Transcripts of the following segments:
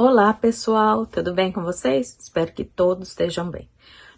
Olá pessoal, tudo bem com vocês? Espero que todos estejam bem.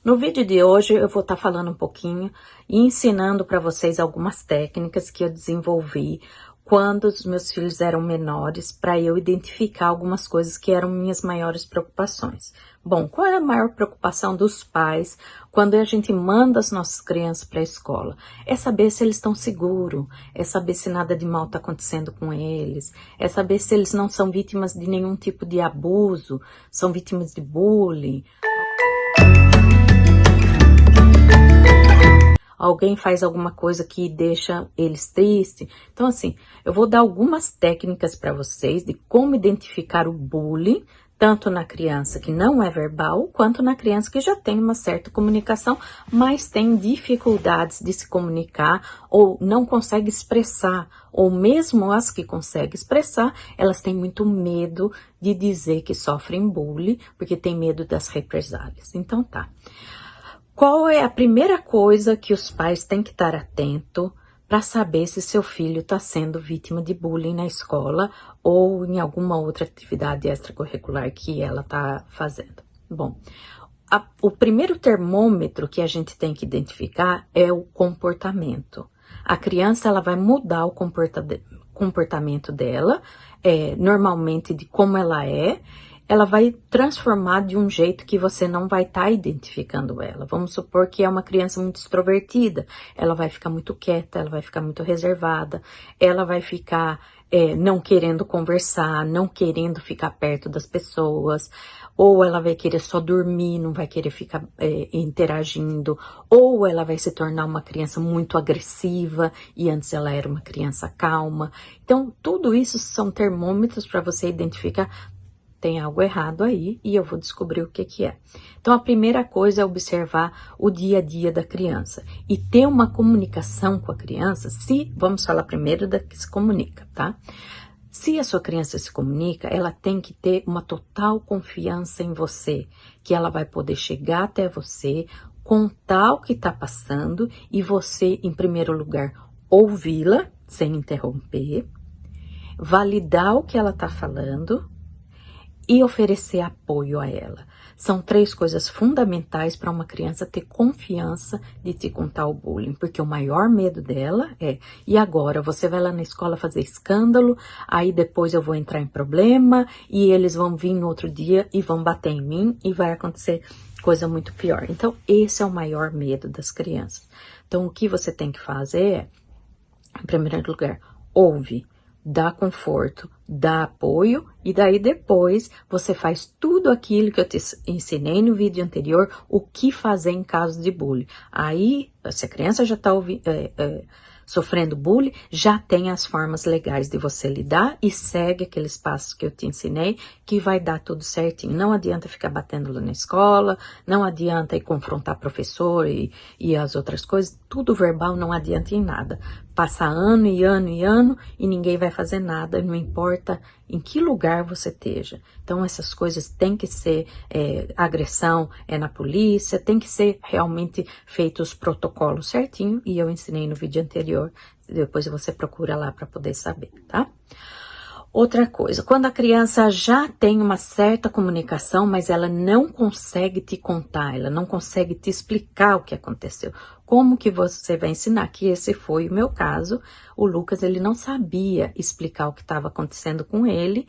No vídeo de hoje eu vou estar falando um pouquinho e ensinando para vocês algumas técnicas que eu desenvolvi quando os meus filhos eram menores, para eu identificar algumas coisas que eram minhas maiores preocupações. Bom, qual é a maior preocupação dos pais quando a gente manda as nossas crianças para a escola? É saber se eles estão seguros, é saber se nada de mal está acontecendo com eles, é saber se eles não são vítimas de nenhum tipo de abuso, são vítimas de bullying. Alguém faz alguma coisa que deixa eles tristes. Então, assim, eu vou dar algumas técnicas para vocês de como identificar o bullying, tanto na criança que não é verbal, quanto na criança que já tem uma certa comunicação, mas tem dificuldades de se comunicar ou não consegue expressar, ou mesmo as que conseguem expressar, elas têm muito medo de dizer que sofrem bullying, porque tem medo das represálias. Então, tá. Qual é a primeira coisa que os pais têm que estar atento para saber se seu filho está sendo vítima de bullying na escola ou em alguma outra atividade extracurricular que ela está fazendo? Bom, o primeiro termômetro que a gente tem que identificar é o comportamento. A criança ela vai mudar o comportamento dela, normalmente de como ela vai transformar de um jeito que você não vai estar identificando ela. Vamos supor que é uma criança muito extrovertida, ela vai ficar muito quieta, ela vai ficar muito reservada, ela vai ficar não querendo conversar, não querendo ficar perto das pessoas, ou ela vai querer só dormir, não vai querer ficar interagindo, ou ela vai se tornar uma criança muito agressiva e antes ela era uma criança calma. Então, tudo isso são termômetros para você identificar. Tem algo errado aí e eu vou descobrir o que é. Então, a primeira coisa é observar o dia a dia da criança e ter uma comunicação com a criança. Vamos falar primeiro da que se comunica, tá? Se a sua criança se comunica, ela tem que ter uma total confiança em você, que ela vai poder chegar até você, contar o que está passando e você, em primeiro lugar, ouvi-la sem interromper, validar o que ela está falando e oferecer apoio a ela. São 3 coisas fundamentais para uma criança ter confiança de te contar o bullying, porque o maior medo dela e agora você vai lá na escola fazer escândalo, aí depois eu vou entrar em problema e eles vão vir no outro dia e vão bater em mim e vai acontecer coisa muito pior. Então, esse é o maior medo das crianças. Então, o que você tem que fazer em primeiro lugar, ouve, dá conforto, dá apoio e daí depois você faz tudo aquilo que eu te ensinei no vídeo anterior, o que fazer em caso de bullying. Aí, se a criança já está sofrendo bullying, já tem as formas legais de você lidar e segue aqueles passos que eu te ensinei que vai dar tudo certinho. Não adianta ficar batendo lá na escola, não adianta ir confrontar professor e as outras coisas, tudo verbal não adianta em nada. Passa ano e ano e ano e ninguém vai fazer nada, não importa em que lugar você esteja. Então, essas coisas têm que ser, agressão na polícia, tem que ser realmente feitos os protocolos certinho, e eu ensinei no vídeo anterior, depois você procura lá para poder saber, tá? Outra coisa, quando a criança já tem uma certa comunicação, mas ela não consegue te contar, ela não consegue te explicar o que aconteceu, como que você vai ensinar? Que esse foi o meu caso, o Lucas ele não sabia explicar o que estava acontecendo com ele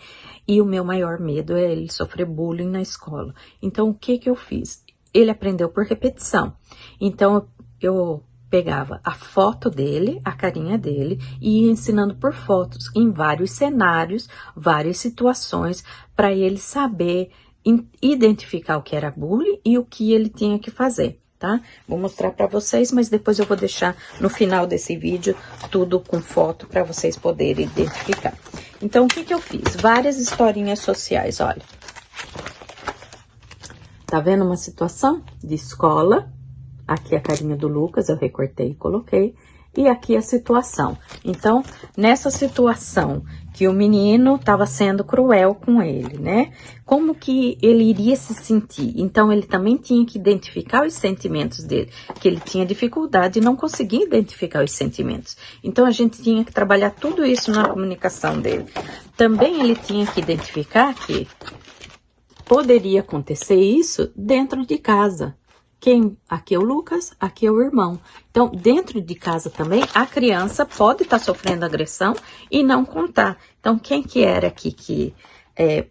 e o meu maior medo é ele sofrer bullying na escola. Então, o que eu fiz? Ele aprendeu por repetição, então eu pegava a foto dele, a carinha dele, e ia ensinando por fotos, em vários cenários, várias situações, para ele saber identificar o que era bullying e o que ele tinha que fazer, tá? Vou mostrar para vocês, mas depois eu vou deixar no final desse vídeo tudo com foto para vocês poderem identificar. Então, o que eu fiz? Várias historinhas sociais, olha. Tá vendo uma situação de escola? Aqui a carinha do Lucas, eu recortei e coloquei. E aqui a situação. Então, nessa situação que o menino estava sendo cruel com ele, né? Como que ele iria se sentir? Então, ele também tinha que identificar os sentimentos dele, que ele tinha dificuldade e não conseguia identificar os sentimentos. Então, a gente tinha que trabalhar tudo isso na comunicação dele. Também ele tinha que identificar que poderia acontecer isso dentro de casa. Aqui é o Lucas, aqui é o irmão. Então, dentro de casa também, a criança pode estar sofrendo agressão e não contar. Então, quem que era aqui que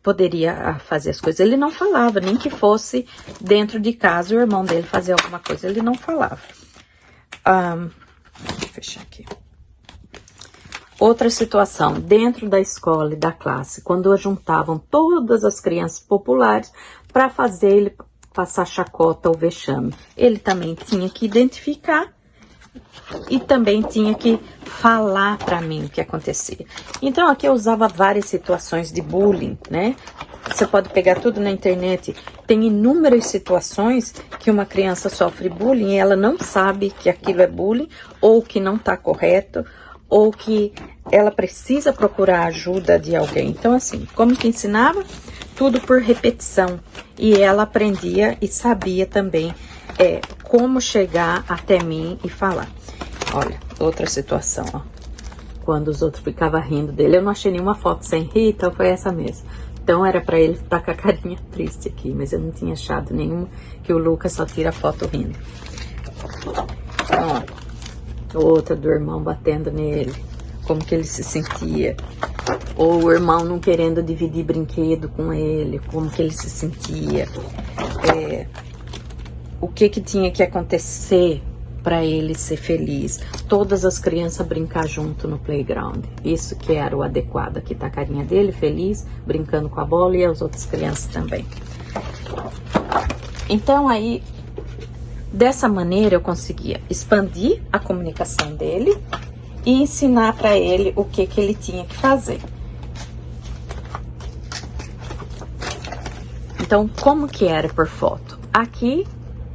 poderia fazer as coisas? Ele não falava, nem que fosse dentro de casa o irmão dele fazer alguma coisa, ele não falava. Deixa eu fechar aqui. Outra situação, dentro da escola e da classe, quando juntavam todas as crianças populares para fazer ele passar chacota ou vexame. Ele também tinha que identificar e também tinha que falar para mim o que acontecia. Então, aqui eu usava várias situações de bullying, né? Você pode pegar tudo na internet. Tem inúmeras situações que uma criança sofre bullying e ela não sabe que aquilo é bullying ou que não está correto ou que ela precisa procurar ajuda de alguém. Então, assim, como que ensinava? Tudo por repetição. E ela aprendia e sabia também como chegar até mim e falar. Olha, outra situação, ó. Quando os outros ficavam rindo dele. Eu não achei nenhuma foto sem rir, então foi essa mesmo. Então era pra ele estar com a carinha triste aqui, mas eu não tinha achado nenhuma, que o Lucas só tira foto rindo. Então, ó, outra do irmão batendo nele, como que ele se sentia. Ou o irmão não querendo dividir brinquedo com ele, como que ele se sentia. O que tinha que acontecer para ele ser feliz. Todas as crianças brincar junto no playground. Isso que era o adequado. Aqui tá a carinha dele, feliz, brincando com a bola e as outras crianças também. Então aí, dessa maneira eu conseguia expandir a comunicação dele e ensinar para ele o que ele tinha que fazer. Então, como que era por foto? Aqui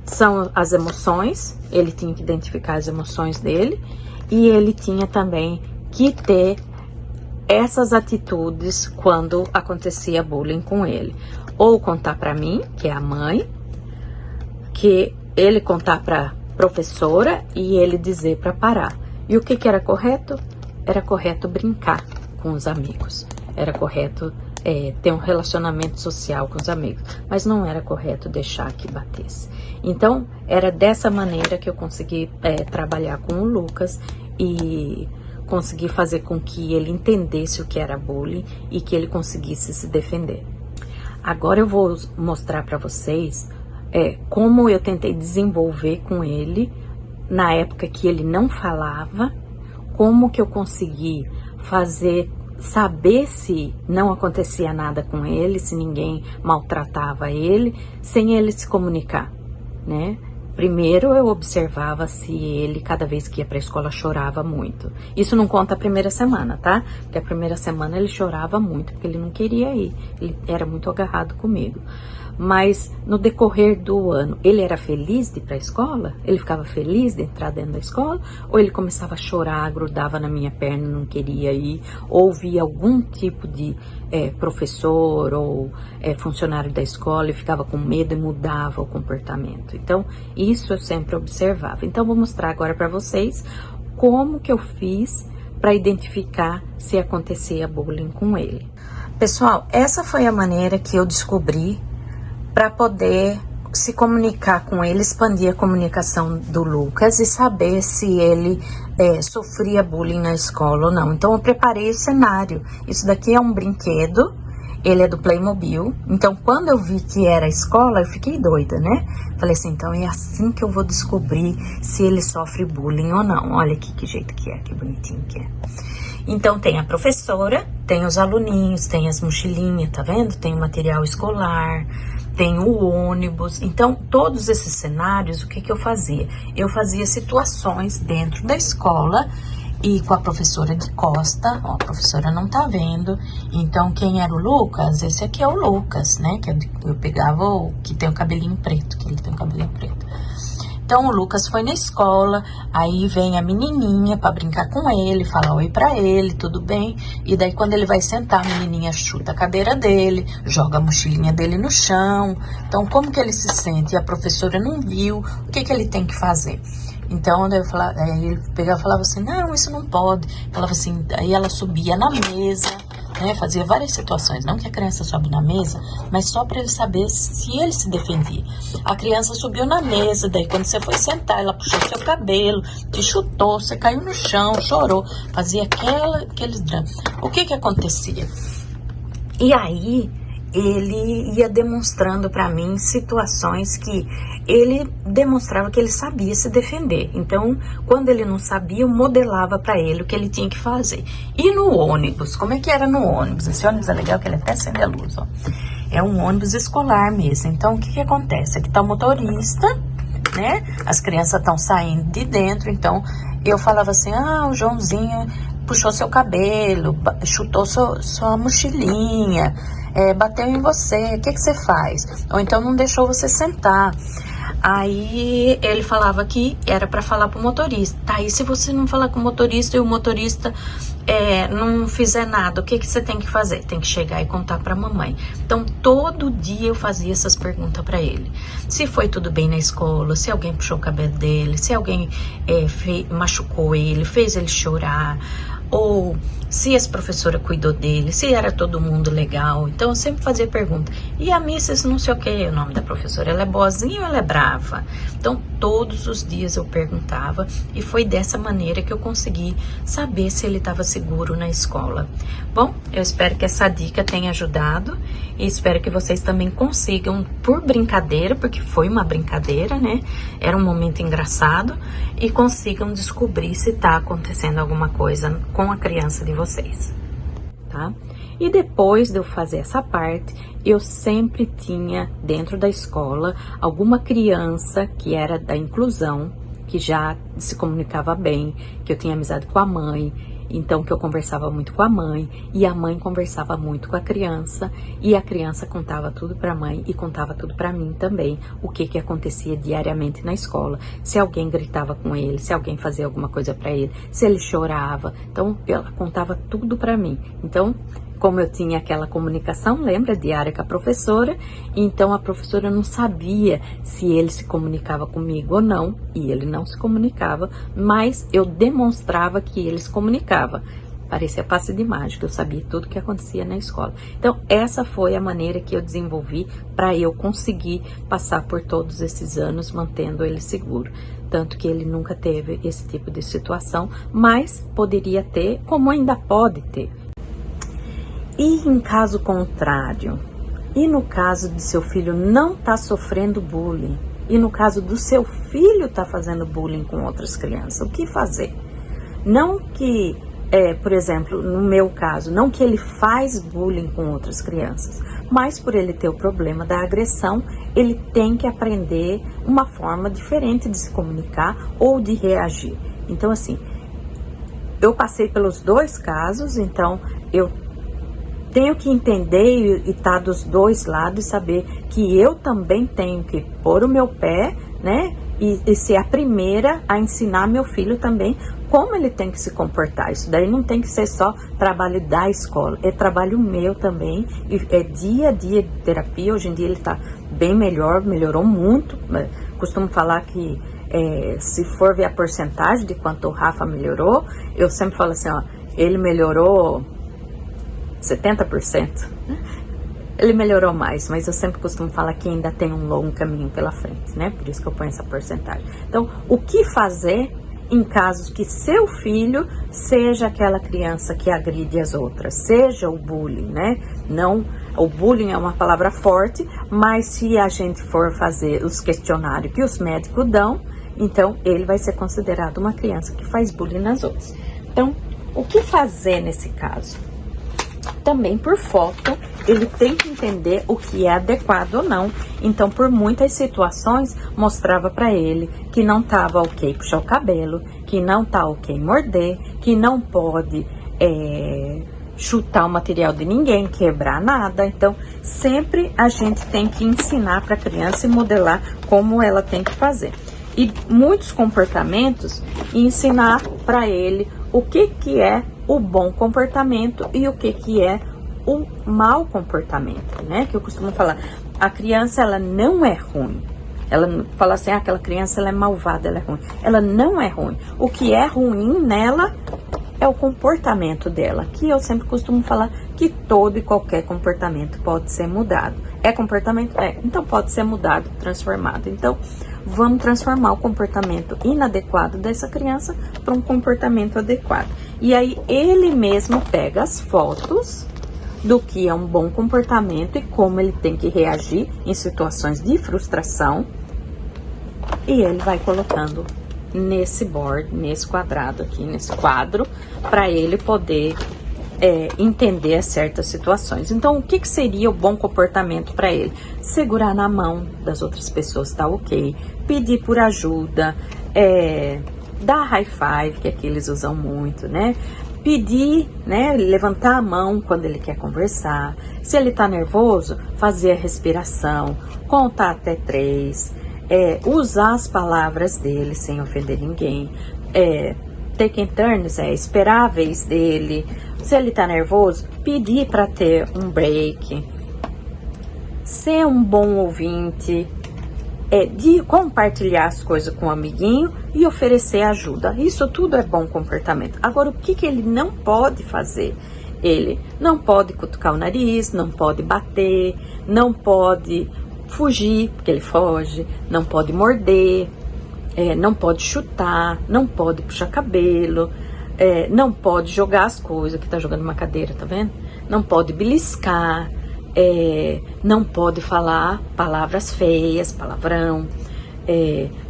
são as emoções, ele tinha que identificar as emoções dele e ele tinha também que ter essas atitudes quando acontecia bullying com ele. Ou contar para mim, que é a mãe, que ele contar para professora e ele dizer para parar. E o que era correto? Era correto brincar com os amigos. Era correto ter um relacionamento social com os amigos. Mas não era correto deixar que batesse. Então, era dessa maneira que eu consegui trabalhar com o Lucas e consegui fazer com que ele entendesse o que era bullying e que ele conseguisse se defender. Agora eu vou mostrar para vocês como eu tentei desenvolver com ele na época que ele não falava, como que eu consegui saber se não acontecia nada com ele, se ninguém maltratava ele, sem ele se comunicar, né? Primeiro eu observava se ele, cada vez que ia pra escola, chorava muito. Isso não conta a primeira semana, tá? Porque a primeira semana ele chorava muito, porque ele não queria ir. Ele era muito agarrado comigo. Mas no decorrer do ano, ele era feliz de ir pra escola? Ele ficava feliz de entrar dentro da escola? Ou ele começava a chorar, grudava na minha perna, não queria ir? Ou via algum tipo de professor ou funcionário da escola e ficava com medo e mudava o comportamento? Então, isso eu sempre observava. Então, vou mostrar agora para vocês como que eu fiz para identificar se acontecia bullying com ele. Pessoal, essa foi a maneira que eu descobri para poder se comunicar com ele, expandir a comunicação do Lucas e saber se ele sofria bullying na escola ou não. Então, eu preparei o cenário. Isso daqui é um brinquedo, ele é do Playmobil. Então, quando eu vi que era a escola, eu fiquei doida, né? Falei assim, então é assim que eu vou descobrir se ele sofre bullying ou não. Olha aqui que jeito que é, que bonitinho que é. Então, tem a professora, tem os aluninhos, tem as mochilinhas, tá vendo? Tem o material escolar, tem o ônibus. Então, todos esses cenários, o que eu fazia? Eu fazia situações dentro da escola e com a professora de costa. Ó, a professora não tá vendo. Então, quem era o Lucas? Esse aqui é o Lucas, né? Que eu pegava o que tem o cabelinho preto, que ele tem o cabelinho preto. Então, o Lucas foi na escola, aí vem a menininha pra brincar com ele, falar oi pra ele, tudo bem. E daí, quando ele vai sentar, a menininha chuta a cadeira dele, joga a mochilinha dele no chão. Então, como que ele se sente? E a professora não viu, o que ele tem que fazer? Então, ele pegava e falava assim, não, isso não pode. Falava assim, aí ela subia na mesa, né? Fazia várias situações, não que a criança sobe na mesa, mas só para ele saber se ele se defendia. A criança subiu na mesa, daí quando você foi sentar, ela puxou seu cabelo, te chutou, você caiu no chão, chorou, fazia aqueles dramas. O que acontecia? E aí ele ia demonstrando para mim situações que ele demonstrava que ele sabia se defender. Então, quando ele não sabia, eu modelava para ele o que ele tinha que fazer. E no ônibus, como é que era no ônibus? Esse ônibus é legal que ele até acende a luz, ó. É um ônibus escolar mesmo. Então, o que acontece? Aqui tá o motorista, né? As crianças estão saindo de dentro. Então, eu falava assim, o Joãozinho puxou seu cabelo, chutou sua mochilinha, bateu em você, o que você faz? Ou então não deixou você sentar. Aí ele falava que era para falar pro motorista. Tá, e se você não falar com o motorista e o motorista não fizer nada, o que você tem que fazer? Tem que chegar e contar pra mamãe. Então, todo dia eu fazia essas perguntas para ele. Se foi tudo bem na escola, se alguém puxou o cabelo dele, se alguém machucou ele, fez ele chorar, ou se essa professora cuidou dele, se era todo mundo legal. Então eu sempre fazia pergunta. E a Mrs. não sei o que, o nome da professora, ela é boazinha ou ela é brava? Então todos os dias eu perguntava e foi dessa maneira que eu consegui saber se ele estava seguro na escola. Bom, eu espero que essa dica tenha ajudado e espero que vocês também consigam, por brincadeira, porque foi uma brincadeira, né? Era um momento engraçado, e consigam descobrir se está acontecendo alguma coisa com a criança de vocês, tá? E depois de eu fazer essa parte, eu sempre tinha dentro da escola alguma criança que era da inclusão, que já se comunicava bem, que eu tinha amizade com a mãe, então que eu conversava muito com a mãe, e a mãe conversava muito com a criança, e a criança contava tudo para a mãe e contava tudo para mim também, o que acontecia diariamente na escola, se alguém gritava com ele, se alguém fazia alguma coisa para ele, se ele chorava. Então ela contava tudo para mim. Então, como eu tinha aquela comunicação, lembra, diária com a professora, então a professora não sabia se ele se comunicava comigo ou não, e ele não se comunicava, mas eu demonstrava que ele se comunicava. Parecia passe de mágica, eu sabia tudo o que acontecia na escola. Então, essa foi a maneira que eu desenvolvi para eu conseguir passar por todos esses anos mantendo ele seguro. Tanto que ele nunca teve esse tipo de situação, mas poderia ter, como ainda pode ter. E em caso contrário, e no caso de seu filho não estar sofrendo bullying, e no caso do seu filho estar fazendo bullying com outras crianças, o que fazer? Não que, por exemplo, no meu caso, não que ele faz bullying com outras crianças, mas por ele ter o problema da agressão, ele tem que aprender uma forma diferente de se comunicar ou de reagir. Então, assim, eu passei pelos dois casos, então eu tenho que entender e estar dos dois lados e saber que eu também tenho que pôr o meu pé, né? E ser a primeira a ensinar meu filho também como ele tem que se comportar. Isso daí não tem que ser só trabalho da escola, é trabalho meu também. E é dia a dia de terapia. Hoje em dia ele está bem melhor, melhorou muito. Costumo falar que se for ver a porcentagem de quanto o Rafa melhorou, eu sempre falo assim, ó, ele melhorou 70%. Ele melhorou mais, mas eu sempre costumo falar que ainda tem um longo caminho pela frente, né? Por isso que eu ponho essa porcentagem. Então, o que fazer em casos que seu filho seja aquela criança que agride as outras, seja o bullying, né? Não, o bullying é uma palavra forte, mas se a gente for fazer os questionários que os médicos dão, então ele vai ser considerado uma criança que faz bullying nas outras. Então, o que fazer nesse caso? Também por foto, ele tem que entender o que é adequado ou não. Então, por muitas situações, mostrava para ele que não estava ok puxar o cabelo, que não tá ok morder, que não pode chutar o material de ninguém, quebrar nada. Então, sempre a gente tem que ensinar para a criança e modelar como ela tem que fazer. E muitos comportamentos, ensinar para ele o que é o bom comportamento e o que é o mau comportamento, né? Que eu costumo falar, a criança, ela não é ruim. Ela fala assim, aquela criança, ela é malvada, ela é ruim. Ela não é ruim. O que é ruim nela é o comportamento dela, que eu sempre costumo falar que todo e qualquer comportamento pode ser mudado. É comportamento? É. Então pode ser mudado, transformado. Então vamos transformar o comportamento inadequado dessa criança para um comportamento adequado. E aí ele mesmo pega as fotos do que é um bom comportamento e como ele tem que reagir em situações de frustração, e ele vai colocando nesse board, nesse quadrado aqui, nesse quadro, para ele poder entender certas situações. Então, o que seria o bom comportamento para ele? Segurar na mão das outras pessoas, tá ok? Pedir por ajuda, dar high five, que aqui eles usam muito, né? Pedir, né? Levantar a mão quando ele quer conversar. Se ele tá nervoso, fazer a respiração, contar até 3, usar as palavras dele sem ofender ninguém, taking turns, esperar a vez dele. Se ele tá nervoso, pedir para ter um break, ser um bom ouvinte, de compartilhar as coisas com o amiguinho e oferecer ajuda. Isso tudo é bom comportamento. Agora, o que ele não pode fazer? Ele não pode cutucar o nariz, não pode bater, não pode fugir, porque ele foge, não pode morder, não pode chutar, não pode puxar cabelo, não pode jogar as coisas, que tá jogando uma cadeira, tá vendo? Não pode beliscar, não pode falar palavras feias, palavrão,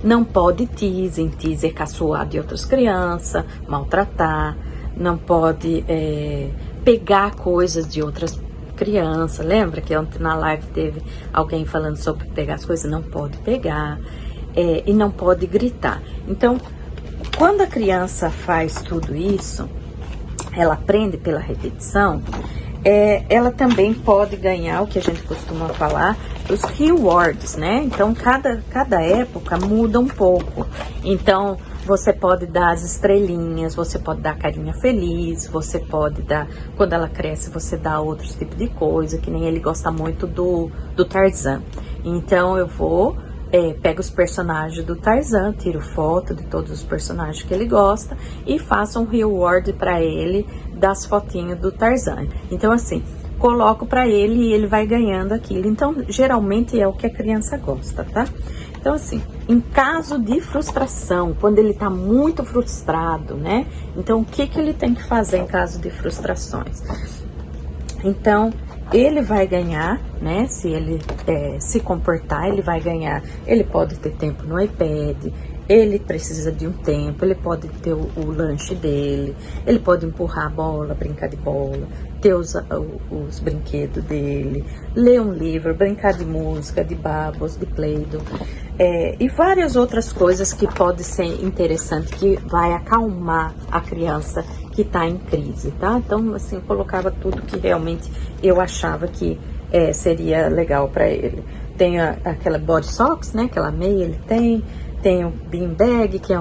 não pode teaser caçoar de outras crianças, maltratar, não pode pegar coisas de outras crianças. Lembra que ontem na live teve alguém falando sobre pegar as coisas? Não pode pegar, e não pode gritar. Então, quando a criança faz tudo isso, ela aprende pela repetição, ela também pode ganhar o que a gente costuma falar, os rewards, né? Então, cada época muda um pouco. Então, você pode dar as estrelinhas, você pode dar carinha feliz, você pode dar, quando ela cresce, você dá outros tipos de coisa, que nem ele gosta muito do Tarzan. Então, eu pego os personagens do Tarzan, tiro foto de todos os personagens que ele gosta e faço um reward para ele das fotinhas do Tarzan. Então, assim, coloco para ele e ele vai ganhando aquilo. Então, geralmente é o que a criança gosta, tá? Então, assim, em caso de frustração, quando ele tá muito frustrado, né? Então, o que ele tem que fazer em caso de frustrações? Então, ele vai ganhar, né? Se ele se comportar, ele vai ganhar. Ele pode ter tempo no iPad, ele precisa de um tempo, ele pode ter o lanche dele, ele pode empurrar a bola, brincar de bola, ter os brinquedos dele, ler um livro, brincar de música, de Bubbles, de Play-Doh, e várias outras coisas que pode ser interessante, que vai acalmar a criança que tá em crise, tá? Então, assim, eu colocava tudo que realmente eu achava que seria legal para ele. Tem aquela body socks, né? Aquela meia ele tem o beanbag, que é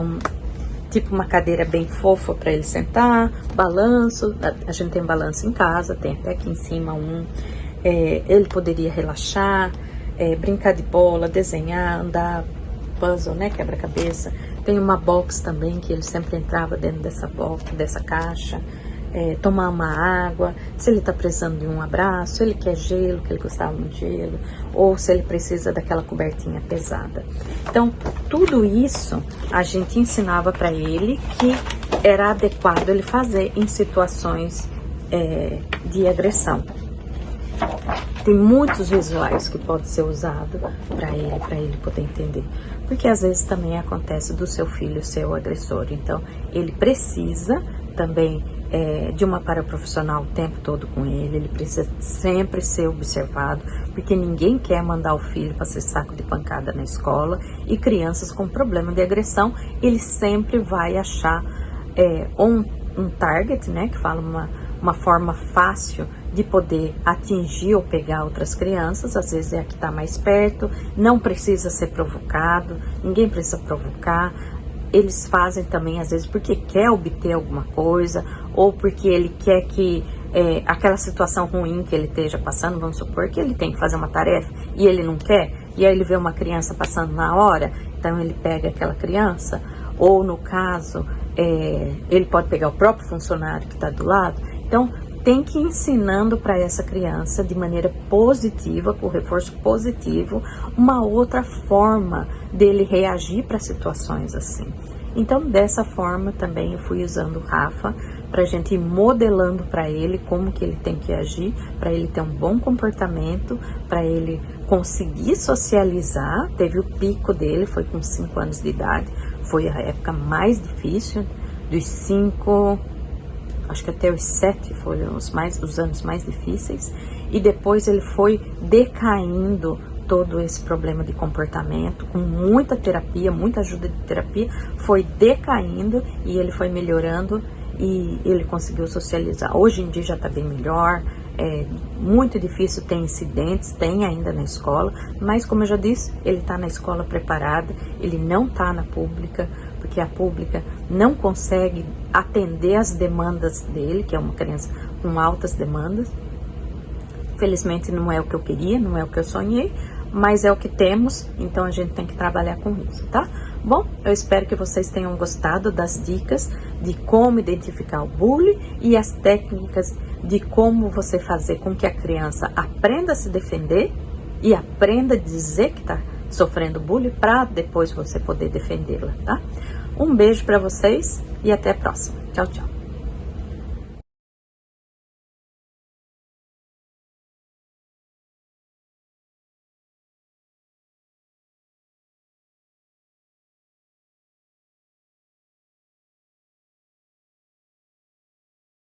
tipo uma cadeira bem fofa para ele sentar, balanço, a gente tem balanço em casa, tem até aqui em cima ele poderia relaxar, brincar de bola, desenhar, andar, puzzle, né, quebra-cabeça. Tem uma box também, que ele sempre entrava dentro dessa box, dessa caixa, tomar uma água, se ele tá precisando de um abraço, se ele quer gelo, que ele gostava muito de gelo, ou se ele precisa daquela cobertinha pesada. Então, tudo isso a gente ensinava para ele que era adequado ele fazer em situações de agressão. Tem muitos visuais que pode ser usado para ele poder entender, porque às vezes também acontece do seu filho ser o agressor. Então, ele precisa também de uma paraprofissional o tempo todo com ele precisa sempre ser observado, porque ninguém quer mandar o filho para ser saco de pancada na escola, e crianças com problema de agressão, ele sempre vai achar um target, né, que fala uma forma fácil de poder atingir ou pegar outras crianças. Às vezes é a que está mais perto, não precisa ser provocado, ninguém precisa provocar. Eles fazem também, às vezes, porque quer obter alguma coisa, ou porque ele quer que aquela situação ruim que ele esteja passando, vamos supor que ele tem que fazer uma tarefa e ele não quer, e aí ele vê uma criança passando na hora, então ele pega aquela criança, ou no caso, ele pode pegar o próprio funcionário que está do lado. Então, tem que ir ensinando para essa criança de maneira positiva, com reforço positivo, uma outra forma dele reagir para situações assim. Então, dessa forma também eu fui usando o Rafa para a gente ir modelando para ele como que ele tem que agir, para ele ter um bom comportamento, para ele conseguir socializar. Teve o pico dele, foi com 5 anos de idade, foi a época mais difícil, dos 5, acho que até os 7 foram os anos mais difíceis, e depois ele foi decaindo todo esse problema de comportamento, com muita terapia, muita ajuda de terapia, foi decaindo e ele foi melhorando e ele conseguiu socializar. Hoje em dia já tá bem melhor, é muito difícil ter incidentes, tem ainda na escola, mas como eu já disse, ele tá na escola preparada, ele não tá na pública, porque a pública não consegue atender as demandas dele, que é uma criança com altas demandas. Felizmente não é o que eu queria, não é o que eu sonhei, mas é o que temos, então a gente tem que trabalhar com isso, tá? Bom, eu espero que vocês tenham gostado das dicas de como identificar o bullying e as técnicas de como você fazer com que a criança aprenda a se defender e aprenda a dizer que tá sofrendo bullying para depois você poder defendê-la, tá? Um beijo para vocês e até a próxima. Tchau, tchau.